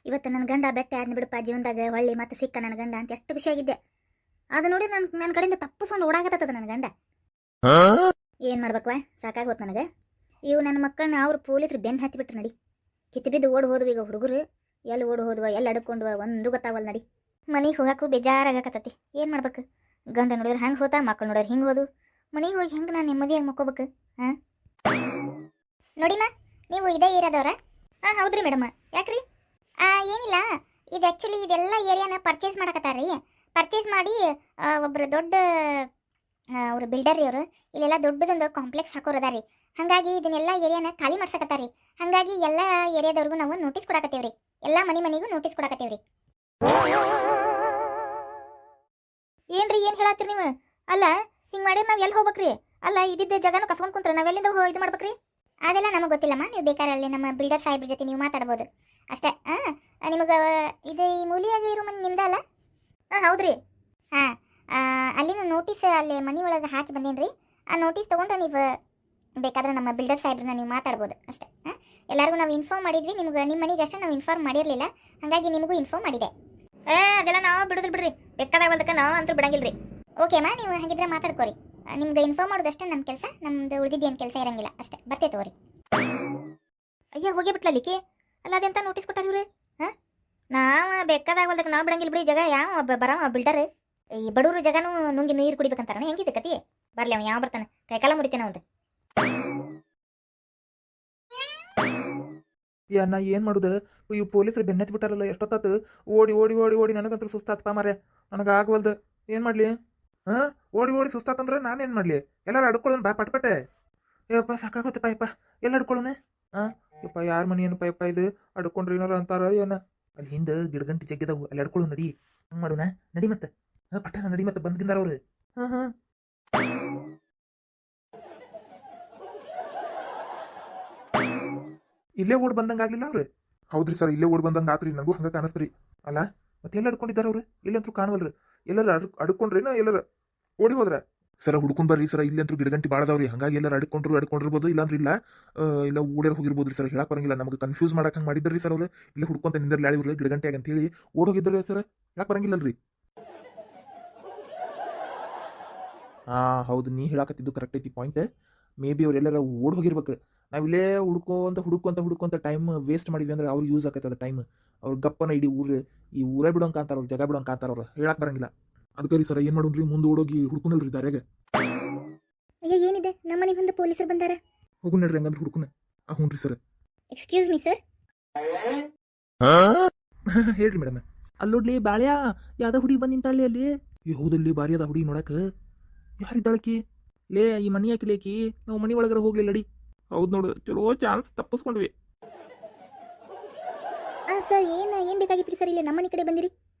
ಇವತ್ತು ನನ್ನ ಗಂಡ ಬೆಟ್ಟ ಆದ್ನ ಬಿಡಪ್ಪ ಜೀವನದಾಗ ಹೊಳ್ಳಿ ಮತ್ತೆ ಸಿಕ್ಕ ನನ್ನ ಗಂಡ ಅಂತ ಎಷ್ಟು ಖುಷಿ ಆಗಿದ್ದೆ. ಅದು ನೋಡಿ ನನ್ನ ಕಡೆಯಿಂದ ತಪ್ಪಿಸ್ಕೊಂಡು ಓಡಾಕತ್ತದ ನನ್ನ ಗಂಡ. ಏನು ಮಾಡ್ಬೇಕವ, ಸಾಕಾಗಿ ಹೋತ್ ನನಗೆ. ಇವು ನನ್ನ ಮಕ್ಕಳನ್ನ ಅವ್ರು ಪೊಲೀಸರು ಬೆನ್ನು ಹತ್ತಿಬಿಟ್ರು ನಡಿ. ಕಿತ್ತು ಬಿದ್ದು ಓಡಿ ಹೋದ್ವು. ಈಗ ಹುಡುಗರು ಎಲ್ಲಿ ಓಡಿ ಹೋದ್ವ, ಎಲ್ಲಿ ಅಡ್ಕೊಂಡ್ವ ಒಂದು ಗೊತ್ತಾವಲ್ಲ ನಡಿ. ಮನೆಗೆ ಹೋಗಾಕು ಬೇಜಾರಾಗಕತ್ತತಿ. ಏನು ಮಾಡ್ಬೇಕು? ಗಂಡ ನೋಡಿದ್ರೆ ಹಂಗೆ ಹೋತ, ಮಕ್ಕಳು ನೋಡಿದ್ರೆ ಹಿಂಗೆ ಹೋದು. ಮನೆಗೆ ಹೋಗಿ ಹೆಂಗೆ ನಾನು ನೆಮ್ಮದಿಯಾಗಿ ಮಕ್ಕೋಬೇಕು? ಹಾಂ ನೋಡಿಮ್ಮ, ನೀವು ಇದೇ ಏರಿಯಾದವ್ರ? ಹಾಂ ಹೌದ್ರಿ ಮೇಡಮ್. ಯಾಕ್ರಿ? ಏನಿಲ್ಲ, ಇದು ಆ್ಯಕ್ಚುಲಿ ಇದೆಲ್ಲ ಏರಿಯಾನ ಪರ್ಚೇಸ್ ಮಾಡಕತ್ತಾರ ರೀ. ಪರ್ಚೇಸ್ ಮಾಡಿ ಒಬ್ಬರು ದೊಡ್ಡ ಅವರು ಬಿಲ್ಡರ್ ರೀ. ಅವರು ಇಲ್ಲೆಲ್ಲ ದೊಡ್ಡದೊಂದು ಕಾಂಪ್ಲೆಕ್ಸ್ ಹಾಕೋರದ ರೀ. ಹಾಗಾಗಿ ಇದನ್ನೆಲ್ಲ ಏರಿಯಾನ ಖಾಲಿ ಮಾಡ್ಸಕತ್ತಾರ ರೀ. ಹಾಗಾಗಿ ಎಲ್ಲ ಏರಿಯಾದವ್ರಿಗೂ ನಾವು ನೋಟಿಸ್ ಕೊಡಕತ್ತೇವೆ ರೀ. ಎಲ್ಲ ಮನೆಗೂ ನೋಟಿಸ್ ಕೊಡಕತ್ತೇವೆ ರೀ. ಏನ್ರಿ ಏನು ಹೇಳತ್ತೀರಿ ನೀವು? ಅಲ್ಲ ಹಿಂಗೆ ಮಾಡಿದ್ರೆ ನಾವು ಎಲ್ಲಿ ಹೋಗ್ಬೇಕ್ರಿ? ಅಲ್ಲ ಇದ್ದಿದ್ದ ಜಾಗನೂ ಕಸ್ಕೊಂಡು ಕುಂತ್ರೆ ನಾವೆಲ್ಲಿಂದ ಇದು ಮಾಡ್ಬೇಕ್ರಿ? ಅದೆಲ್ಲ ನಮಗೆ ಗೊತ್ತಿಲ್ಲಮ್ಮ. ನೀವು ಬೇಕಾದ್ರೆ ಅಲ್ಲಿ ನಮ್ಮ ಬಿಲ್ಡರ್ ಸಾಹೇಬ್ರ ಜೊತೆ ನೀವು ಮಾತಾಡ್ಬೋದು ಅಷ್ಟೇ. ನಿಮಗೆ ಇದು ಈ ಮೂಲಿಯಾಗಿ ಇರೋ ಮನೆ ನಿಮ್ದ ಅಲ್ಲ? ಹಾಂ ಹೌದ್ರಿ. ಹಾಂ ಅಲ್ಲಿನ ನೋಟಿಸ್ ಅಲ್ಲಿ ಮನೆ ಒಳಗೆ ಹಾಕಿ ಬಂದೇನಿ ರೀ. ಆ ನೋಟಿಸ್ ತೊಗೊಂಡ್ರೆ ನೀವು ಬೇಕಾದ್ರೆ ನಮ್ಮ ಬಿಲ್ಡರ್ ಸಾಹೇಬ್ರನ್ನ ನೀವು ಮಾತಾಡ್ಬೋದು ಅಷ್ಟೇ. ಎಲ್ಲರಿಗೂ ನಾವು ಇನ್ಫಾರ್ಮ್ ಮಾಡಿದ್ವಿ. ನಿಮ್ಗೆ ನಿಮ್ಮ ಮನೆಗೆ ಅಷ್ಟೇ ನಾವು ಇನ್ಫಾರ್ಮ್ ಮಾಡಿರಲಿಲ್ಲ, ಹಾಗಾಗಿ ನಿಮಗೂ ಇನ್ಫಾರ್ಮ್ ಮಾಡಿದೆ. ಅದೆಲ್ಲ ನಾವು ಬಿಡೋದಿಲ್ಲ ಬಿಡ್ರಿ. ಬೇಕಾದಾಗ ಬಂದಕ್ಕೆ ನಾವು ಅಂತೂ ಬಿಡಂಗಿಲ್ಲ ರೀ. ಓಕೆ ಅಮ್ಮ, ನೀವು ಹಾಗಿದ್ರೆ ಮಾತಾಡ್ಕೋರಿ. ನಿಮ್ಗೆ ಇನ್ಫಾರ್ಮ್ ಮಾಡೋದಷ್ಟೇ ನಮ್ಮ ಕೆಲಸ. ನಮ್ದು ಉಳಿದಿದ್ದೇನು ಕೆಲಸ ಇರಂಗಿಲ್ಲ ಅಷ್ಟೇ. ಬರ್ತೇ ತಗೋರಿ. ಅಯ್ಯ ಹೋಗಿ ಬಿಟ್ಲಲ್ಲಿಕ್ಕೆ. ಅಲ್ಲ ಅದೆಂತ ನೋಟಿಸ್ ಕೊಟ್ಟಾರ ಇವ್ರು? ಹಾಂ ನಾವು ಬೇಕಾದಾಗ ಬಂದಕ್ಕೆ ನಾವು ಬಿಡಂಗಿಲ್ಲ ಬಿಡಿ. ಜಾಗ ಯಾವ ಬರವ ಬಿಲ್ಡರ್ ಈ ಬಡವರು ಜಾಗನೂ ನುಂಗಿ ನೀರು ಕುಡಿಬೇಕಂತಾರ. ಹೆಂಗಿದೆ ಕತಿ? ಬರಲಿ ಅವ ಯಾವ ಬರ್ತಾನೆ, ಕೈಕಾಲ ಮುರಿತೇನೆ ಅವಂದು. ಯಾ ನಾ ಏನು ಮಾಡುದು? ಇವು ಪೊಲೀಸರು ಬೆನ್ನತ್ತಿ ಬಿಟ್ಟಾರಲ್ಲ, ಎಷ್ಟೊತ್ತಾತು ಓಡಿ ಓಡಿ ಓಡಿ ಓಡಿ. ನನಗಂತೂ ಸುಸ್ತಾತಪ್ಪ ಮಾರೆ, ನನಗೆ ಆಗವಲ್ದು. ಏನು ಮಾಡಲಿ? ಹಾಂ ಓಡಿ ಓಡಿ ಸುಸ್ತಾತಂದ್ರೆ ನಾನೇನು ಮಾಡಲಿ? ಎಲ್ಲರೂ ಅಡ್ಕೊಳ್ಳೋನು ಬಾ ಪಟ್ಪಟ್ಟೆ. ಯಪ್ಪ ಸಾಕಾಗೋತ್ತಪ್ಪ ಯಪ್ಪ. ಎಲ್ಲ ಅಡ್ಕೊಳ್ಳೋಣ? ಹಾಂ ಯಪ್ಪ ಯಾರ ಮನೆ ಏನಪ್ಪ ಯಪ್ಪ ಇದು? ಅಡ್ಕೊಂಡ್ರೆ ಏನಾರು ಅಂತಾರ ಏನ? ಅಲ್ಲಿ ಹಿಂದೆ ಗಿಡಗಂಟಿ ಜಗ್ಗಿದಾವು, ಅಲ್ಲಿ ಅಡ್ಕೊಳ್ಳೋ ನಡಿ. ಹಂಗೆ ಮಾಡೋಣ ನಡಿ ಮತ್ತೆ. ಹಾಂ ಪಟ್ಟಣ ನಡಿ ಮತ್ತೆ, ಬಂದ್ಗಿಂದಾರ ಅವ್ರು. ಹಾಂ ಹಾಂ ಇಲ್ಲೇ ಓಡ್ ಬಂದಂಗೆ ಆಗ್ಲಿಲ್ಲ ಅವ್ರು? ಹೌದ್ರಿ ಸರ್, ಇಲ್ಲೇ ಓಡ್ ಬಂದಂಗೆ ಆತ್ರಿ. ನನಗೂ ಹಂಗೆ ಕಾಣಿಸ್ತ್ರಿ. ಅಲ್ಲ ಮತ್ತೆ ಎಲ್ಲ ಅಡ್ಕೊಂಡಿದ್ದಾರೆ ಅವ್ರು? ಇಲ್ಲಂತೂ ಕಾಣವಲ್ರಿ. ಎಲ್ಲರ ಅಡ್ಕೊಂಡ್ರೇನೋ ಎಲ್ಲರ ಓಡಿ ಹೋದ್ರ? ಸರ ಹುಡ್ಕೊಂಡ್ ಬರ್ರಿ ಸರ, ಇಲ್ಲಂತೂ ಗಿಡಗಂಟಿ ಬಾಳದವ್ರಿ. ಹಂಗಾಗಿ ಎಲ್ಲರೂ ಅಡ್ಕೊಂಡಿರ್ಬೋದು, ಇಲ್ಲಾಂದ್ರೆ ಇಲ್ಲ ಇಲ್ಲ ಓಡ್ಯಾರ ಹೋಗಿರ್ಬೋದ್ರಿ ಸರ್. ಹೇಳಕ್ ಬರಂಗಿಲ್ಲ, ನಮಗೆ ಕನ್ಫ್ಯೂಸ್ ಮಾಡಕ್ ಹಂಗೆ ಮಾಡಿದ್ರಿ ಸರ್ ಅವ್ರು. ಇಲ್ಲ ಹುಡ್ಕೊಂತ ನಿಂದರ್ಲಿ ಆಳಿವ್ರಿ ಗಿಡಗಂಟೆ ಅಂತ ಹೇಳಿ ಓಡ್ ಹೋಗಿದ್ರಿ ಸರ್. ಯಾಕೆ ಬರಂಗಿಲ್ಲಲ್ರಿ? ಹೌದು, ನೀ ಹೇಳಕತ್ತಿದ್ದು ಕರೆಕ್ಟ್ ಐತಿ ಪಾಯಿಂಟ್. ಮೇ ಬಿ ಅವ್ರೆಲ್ಲರ ಓಡ್ ಹೋಗಿರ್ಬೇಕು. ನಾವಿಲ್ಲೇ ಹುಡ್ಕೊಂತ ಟೈಮ್ ವೇಸ್ಟ್ ಮಾಡಿದ್ವಿ ಅಂದ್ರೆ ಅವ್ರಿಗೆ ಯೂಸ್ ಆಕೈತೆ ಅದು ಟೈಮ್. ಅವ್ರ ಗಪ್ಪನ ಇಡೀ ಈ ಊರೇ ಬಿಡೋಂಕ ಅಂತಾರ, ಅವ್ರು ಜಾಗ ಬಿಡೋಂಕ ಅಂತಾರ. ಅವ್ರು ಹೇಳಕ್ ಬರಂಗಿಲ್ಲ. ಅದಕ್ಕೆ ರೀ ಸರ್ ಏನು ಮಾಡೋದ್ರಿ, ಮುಂದೆ ಓಡೋಗಿ ಹುಡ್ಕೊನಲ್ರಿ ದಾರ್ಯಾಗ. ಅಯ್ಯ ಏನಿದೆ, ನಮ್ಮ ಮನೆಗೆ ಬಂದು ಪೊಲೀಸರು ಬಂದಾರ. ಹೋಗು ನಡ್ರಿ ಹಂಗಂದ್ರೆ ಹುಡ್ಕೊನ. ಹ್ಞೂ ರೀ ಸರ್. Excuse me sir. ಹೇಳ್ರಿ ಮೇಡಮ್. ಅಲ್ಲಿ ನೋಡ್ಲಿ ಬಾಳ್ಯಾ, ಯಾವ್ದ ಹುಡುಗಿ ಬಂದು ನಿಂತಾಳಿ ಅಲ್ಲಿ. ಈ ಹೌದಲ್ಲಿ ಬಾರಿ ಅದ ಹುಡುಗಿ ನೋಡಕ್ಕೆ. ಯಾರಿದ್ದಾಳಕಿ? ಲೇ ಈ ಮನಿ ಹಾಕಿಲೇಕಿ, ನಾವು ಮನಿ ಒಳಗರ ಹೋಗ್ಲಿಲ್ಲ ಅಡಿ. ಹೌದು ನೋಡು, ಚಲೋ ಚಾನ್ಸ್ ತಪ್ಪಿಸ್ಕೊಂಡ್ವಿ. ಸರ್ ಏನು ಬೇಕಾಗಿತ್ತು ಸರ್? ಇಲ್ಲಿ ನಮ್ಮ ಮನೆ ಕಡೆ ಬಂದಿರಿ.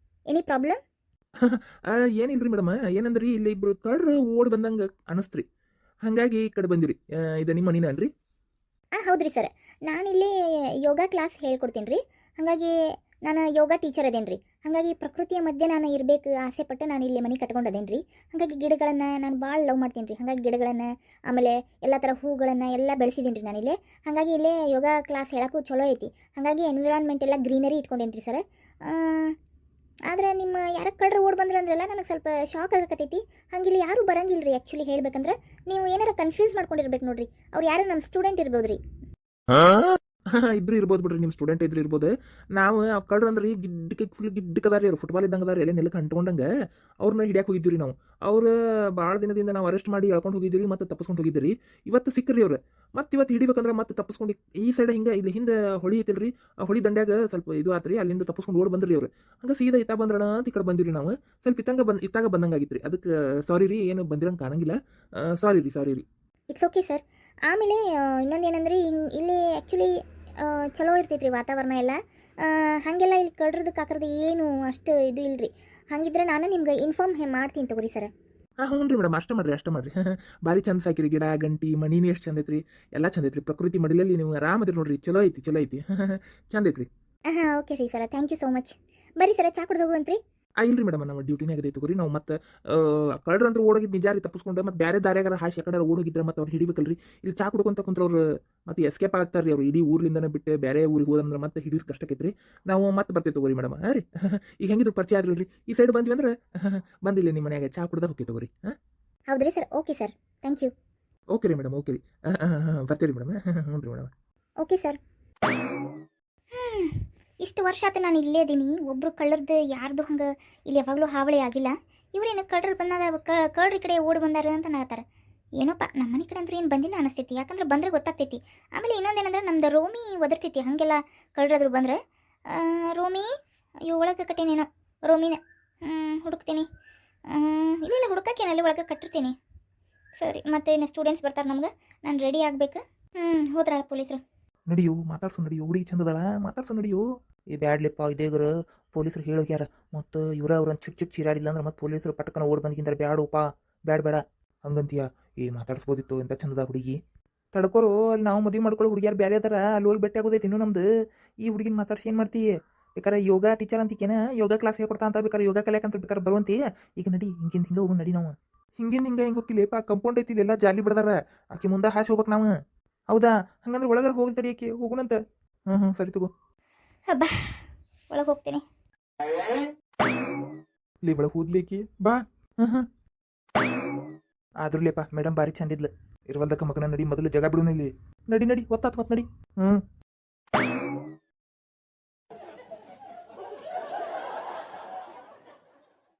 Any problem? ಏನಿಲ್ರಿ ಮೇಡಮ್, ಏನಂದ್ರಿ ಇಲ್ಲಿ ಇಬ್ರು ಕಳ್ರು ಓಡ್ ಬಂದಂಗೆ ಅನಿಸ್ತ್ರಿ. ಹಾಗಾಗಿ ಈ ಕಡೆ ಬಂದಿರಿ. ಇದು ನಿಮ್ಮ ಮನಿನ ಅಲ್ರಿ? ಹೌದ್ರಿ ಸರ್, ನಾನಿಲ್ಲಿ ಯೋಗ ಕ್ಲಾಸ್ ಹೇಳ್ಕೊಡ್ತೀನಿ ರೀ. ಹಾಗಾಗಿ ನಾನು ಯೋಗ ಟೀಚರ್ ಅದೇನು ರೀ. ಹಾಗಾಗಿ ಪ್ರಕೃತಿಯ ಮಧ್ಯೆ ನಾನು ಇರಬೇಕು ಆಸೆ ಪಟ್ಟು ನಾನು ಇಲ್ಲಿ ಮನೆ ಕಟ್ಕೊಂಡದೇನು ರೀ. ಹಾಗಾಗಿ ಗಿಡಗಳನ್ನು ನಾನು ಭಾಳ ಲವ್ ಮಾಡ್ತೀನಿ ರೀ. ಹಾಗಾಗಿ ಗಿಡಗಳನ್ನು, ಆಮೇಲೆ ಎಲ್ಲ ಥರ ಹೂಗಳನ್ನು ಎಲ್ಲ ಬೆಳೆಸಿದ್ದೀನಿ ರೀ ನಾನಿಲ್ಲೇ. ಹಾಗಾಗಿ ಇಲ್ಲೇ ಯೋಗ ಕ್ಲಾಸ್ ಹೇಳೋಕ್ಕೂ ಚಲೋ ಐತಿ. ಹಾಗಾಗಿ ಎನ್ವಿರಾನ್ಮೆಂಟ್ ಎಲ್ಲ ಗ್ರೀನರಿ ಇಟ್ಕೊಂಡೇನಿ ರೀ ಸರ್. ಆದರೆ ನಿಮ್ಮ ಯಾರು ಕಳ್ರು ಓಡ್ ಬಂದ್ರೆ ಅಂದ್ರಲ್ಲ, ನನಗೆ ಸ್ವಲ್ಪ ಶಾಕ್ ಆಗಕತ್ತೈತಿ. ಹಂಗಿಲ್ಲಿ ಯಾರೂ ಬರಂಗಿಲ್ಲ ರೀ. ಆ್ಯಕ್ಚುಲಿ ಹೇಳ್ಬೇಕಂದ್ರೆ ನೀವು ಏನಾರ ಕನ್ಫ್ಯೂಸ್ ಮಾಡ್ಕೊಂಡಿರ್ಬೇಕು ನೋಡ್ರಿ. ಅವ್ರು ಯಾರು ನಮ್ಮ ಸ್ಟೂಡೆಂಟ್ ಇರ್ಬೋದು ರೀ. ಇಬ್ರು ಇರ್ಬೋದು ಬಿಡ್ರಿ, ನಿಮ್ಮ ಸ್ಟೂಡೆಂಟ್ ಇದ್ರು ಇರ್ಬೋದು. ನಾವು ಕಳ್ರು ಅಂದ್ರೆ ಗಿಡ್ಡಕ್ಕೆ ಫುಲ್ ಗಿಡ್ಡಕ್ಕದಾರಿ. ಅವ್ರು ಫುಟ್ಬಾಲ್ ಇದ್ದಂಗೆ ಅದಾರ, ಎಲ್ಲ ನೆಲಕ್ಕೆ ಅಂಟ್ಕೊಂಡಂಗೆ. ಅವ್ರನ್ನ ಹಿಡಿಯಕ್ಕೆ ಹೋಗಿದ್ದೀವಿ ನಾವು. ಅವ್ರು ಭಾಳ ದಿನದಿಂದ ನಾವು ಅರೆಸ್ಟ್ ಮಾಡಿ ಎಳ್ಕೊಂಡು ಹೋಗಿದ್ದೀವಿ, ಮತ್ತೆ ತಪ್ಪಿಸ್ಕೊಂಡು ಹೋಗಿದ್ದೀರಿ. ಇವತ್ತು ಸಿಕ್ಕರಿ ಅವ್ರು. ಮತ್ತೆ ಇವತ್ತು ಹಿಡಿಬೇಕಂದ್ರೆ ಮತ್ತೆ ತಪ್ಪಿಸ್ಕೊಂಡು ಈ ಸೈಡ್ ಹಿಂಗೆ ಇಲ್ಲಿ ಹಿಂದೆ ಹೊಳಿ ಐತಿಲ್ರಿ, ಆ ಹೊಳಿ ದಂಡ್ಯಾಗ ಸ್ವಲ್ಪ ಇದು ಆತ್ರಿ. ಅಲ್ಲಿಂದ ತಪ್ಪಿಸ್ಕೊಂಡು ಓಡ್ ಬಂದ್ರಿ ಅವ್ರು. ಹಂಗೆ ಸೀದಾ ಇತ್ತ ಬಂದ್ರಣ ಅಂತ ಈ ಕಡೆ ಬಂದಿರಿ ನಾವು. ಸ್ವಲ್ಪ ಇತ್ತಾಗ ಬಂದಂಗೆ ಆಗಿತ್ತು ರೀ. ಅದಕ್ಕೆ ಸಾರಿ ರೀ, ಏನು ಬಂದಿರಂಗೆ ಕಾಣಂಗಿಲ್ಲ. ಸಾರಿ ರೀ. It's okay sir. ಆಮೇಲೆ ಇನ್ನೊಂದು ಏನಂದ್ರೆ, ಇಲ್ಲಿ ಆ್ಯಕ್ಚುಲಿ ಚಲೋ ಇರ್ತೈತೆ ರೀ ವಾತಾವರಣ ಎಲ್ಲ. ಹಾಗೆಲ್ಲ ಇಲ್ಲಿ ಕಳ್ರದ್ದು ಕಾಕರದ್ದು ಏನು ಅಷ್ಟು ಇದು ಇಲ್ರಿ. ಹಾಗಿದ್ರೆ ನಾನು ನಿಮ್ಗೆ ಇನ್ಫಾರ್ಮ್ ಮಾಡ್ತೀನಿ ತಗೋರಿ ಸರ್. ಹ್ಞೂ ರೀ ಮೇಡಮ್, ಅಷ್ಟೇ ಮಾಡ್ರಿ. ಭಾರಿ ಚಂದ ಸಾಕಿರಿ, ಗಿಡ ಗಂಟಿ ಮಣಿನೂ ಎಷ್ಟು ಚಂದ ಐತ್ರಿ. ಎಲ್ಲ ಚಂದ ಐತ್ರಿ. ಪ್ರಕೃತಿ ಮಡಿಲಲ್ಲಿ ನೀವು ಆರಾಮದಿರಿ ನೋಡ್ರಿ. ಚಲೋ ಐತಿ ಚಂದ ಐತ್ರಿ. ಓಕೆ ರೀ sir, thank you so much. ಬರ್ರಿ ಸರ್, ಚಾ ಕುಡ್ದು ಹೋಗುವಂತ್ರಿ. ಇಲ್ರಿ ಮೇಡಮ್ ನಮ್ಮ ಡ್ಯೂಟಿನೇ ಆಗದೆ ತಗೋರಿ ನಾವು ಮತ್ತೆ ಕಳ್ರ ಅಂದ್ರೆ ಓಡೋಗಿದ್ದು ನಿಜ ರೀ ತಪ್ಪಿಸ್ಕೊಂಡು ಮತ್ತೆ ಬೇರೆ ದಾರ್ಯಾಗಾರ ಹಾಸಿ ಆ ಕಡೆ ಓಡೋಗಿದ್ರೆ ಮತ್ತೆ ಅವ್ರು ಹಿಡಿಬೇಕಲ್ರಿ ಇಲ್ಲಿ ಚಾ ಕುಡ್ಕೊಂತ ಕುಂತ್ರ ಅವ್ರು ಮತ್ತೆ ಎಸ್ಕೇಪ್ ಆಗ್ತಾರ್ರಿ ಅವ್ರು ಇಡೀ ಊರ್ಲಿಂದನೇ ಬಿಟ್ಟು ಬೇರೆ ಊರಿಗೆ ಹೋದಂದ್ರೆ ಮತ್ತೆ ಹಿಡಿಯೋದು ಕಷ್ಟಕ್ಕೈತ್ರಿ ನಾವು ಮತ್ತೆ ಬರ್ತೇವೆ ತಗೋರಿ ಮೇಡಮ್ ಹಾಂ ರೀ ಈಗ ಹೆಂಗಿದ್ರು ಪರಿಚಯ ಆಗ್ಲಿಲ್ರಿ ಈ ಸೈಡ್ ಬಂದ್ವಿ ಅಂದ್ರೆ ಬಂದಿಲ್ಲ ನಿಮ್ಮ ಮನ್ಯಾಗ ಚಾ ಕುಡ್ದ ಹೋಗಿ ತಗೋರಿ ಹಾಂ ಹೌದ್ರಿ sir, okay sir, thank you. Okay ರೀ ಮೇಡಮ್ ಓಕೆ ರೀ ಬರ್ತೀರಿ ಮೇಡಮ್ ಹ್ಞೂ ರೀ ಮೇಡಮ್ ಓಕೆ ಸರ್. ಇಷ್ಟು ವರ್ಷ ಆತ ನಾನು ಇಲ್ಲೇ ಇದೀನಿ, ಒಬ್ರು ಕಳ್ಳರ್ದು ಯಾರ್ದು ಹಂಗೆ ಇಲ್ಲಿ ಯಾವಾಗಲೂ ಹಾವಳಿ ಆಗಿಲ್ಲ. ಇವ್ರೇನು ಕಳ್ಳರು ಬಂದಾಗ ಕಳ್ರ ಕಡೆ ಓಡಿ ಬಂದಾರ ಅಂತ ಅನ್ನತ್ತಾರ. ಏನೋಪ್ಪ ನಮ್ಮ ಮನೆ ಕಡೆ ಅಂದ್ರೆ ಏನು ಬಂದಿಲ್ಲ ಅನಿಸ್ತೈತಿ, ಯಾಕಂದ್ರೆ ಬಂದರೆ ಗೊತ್ತಾಗ್ತೈತಿ. ಆಮೇಲೆ ಇನ್ನೊಂದೇನಂದ್ರೆ ನಮ್ದು ರೋಮಿ ಒದರ್ತೈತಿ ಹಾಗೆಲ್ಲ ಕಳ್ಳರಾದ್ರು ಬಂದ್ರೆ. ರೋಮಿ ಅಯ್ಯೋ ಒಳಗೆ ಕಟ್ಟೇನೇನೋ ರೋಮಿನ ಹುಡುಕ್ತೀನಿ. ಇಲ್ಲ ಹುಡುಕಕ್ಕೇನು ಅಲ್ಲಿ ಒಳಗೆ ಕಟ್ಟಿರ್ತೀನಿ. ಸರಿ, ಮತ್ತೆ ಇನ್ನು ಸ್ಟೂಡೆಂಟ್ಸ್ ಬರ್ತಾರೆ ನಮ್ಗೆ, ನಾನು ರೆಡಿ ಆಗ್ಬೇಕು. ಹೋದ್ರಲ್ಲ ಪೊಲೀಸರು. ನಡಿಯು ಮಾತಾಡ್ಸು ನಡಿಯು ಹುಡುಗಿ ಚಂದದಳ ಮಾತಾಡ್ಸು ನಡಿಯು ಈ ಬ್ಯಾಡ್ಲಿಪ್ಪ ಇದೇಗ್ರ ಪೊಲೀಸರು ಹೇಳೋಗ್ಯಾರ ಮತ್ತು ಅವ್ರನ್ನ ಚಿಕ್ಕ ಚೀರಾಡಿಲ್ಲ ಅಂದ್ರೆ ಮತ್ತೆ ಪೊಲೀಸರು ಪಟಕನ ಓಡ್ ಬಂದಿದ್ದಾರೆ ಬ್ಯಾಡಪ್ಪ ಬೇಡ ಹಂಗಂತೀಯ ಮಾತಾಡ್ಸ್ಬೋದಿತ್ತು ಎಂತ ಚಂದದ ಹುಡುಗಿ ತಡ್ಕೋರು ಅಲ್ಲಿ ನಾವು ಮದುವೆ ಮಾಡ್ಕೊಳ್ಳೋ ಹುಡುಗಿಯಾರು ಬೇರೆ ಅದಾರ ಅಲ್ಲಿ ಹೋಗಿ ಭೇಟಿ ಆಗೋದೈತಿ ಇನ್ನೂ ನಮ್ದು ಈ ಹುಡುಗಿನ ಮಾತಾಡ್ಸಿ ಏನು ಮಾಡ್ತೀಯ ಬೇಕಾರೆ ಯೋಗ ಟೀಚರ್ ಅಂತಿಕೇನ ಯೋಗ ಕ್ಲಾಸ್ ಹೇಳ್ಕೊಡ್ತಾ ಅಂತ ಬೇಕಾರೆ ಯೋಗ ಕಲಿಯಾಕಂತ ಬೇಕಾರೆ ಬರುವಂತಿ ಈಗ ನಡಿ ಹಿಂಗೆ ಹೋಗು ನಡಿ ನಾವು ಹಿಂಗೆ ಹೋಗಿಲೇಪ ಕಂಪೌಂಡ್ ಐತಿ ಎಲ್ಲ ಜಾಲಿ ಬಿಡದಾರ ಆಕಿ ಮುಂದೆ ಹಾಸಿ ಹೋಗ್ಬೇಕು ನಾವು ಹೌದಾ ಹಂಗಂದ್ರೆ ಒಳಗಡೆ ಹೋಗಿ ತಡಿಯಕ್ಕೆ ಹೋಗುಣಂತ ಸರಿ ತಗೋ ಹಬ್ಬ ಒಳಗೆ ಹೋಗ್ತೀನಿ. ಇಲ್ಲಿ ಒಳಗೆ ಹೋದ್ಲೇಕಿ ಬಾ ಆದ್ರೂಲೇಪ ಮೇಡಮ್ ಬಾರಿ ಚಂದಿದ್ಲು ಇರುವಲ್ದಕ್ಕ ಮಗನ ನಡಿ ಮೊದಲು ಜಗ ಬಿಡುನ ಇಲ್ಲಿ ನಡಿ ಒತ್ತಾತ್ ನಡಿ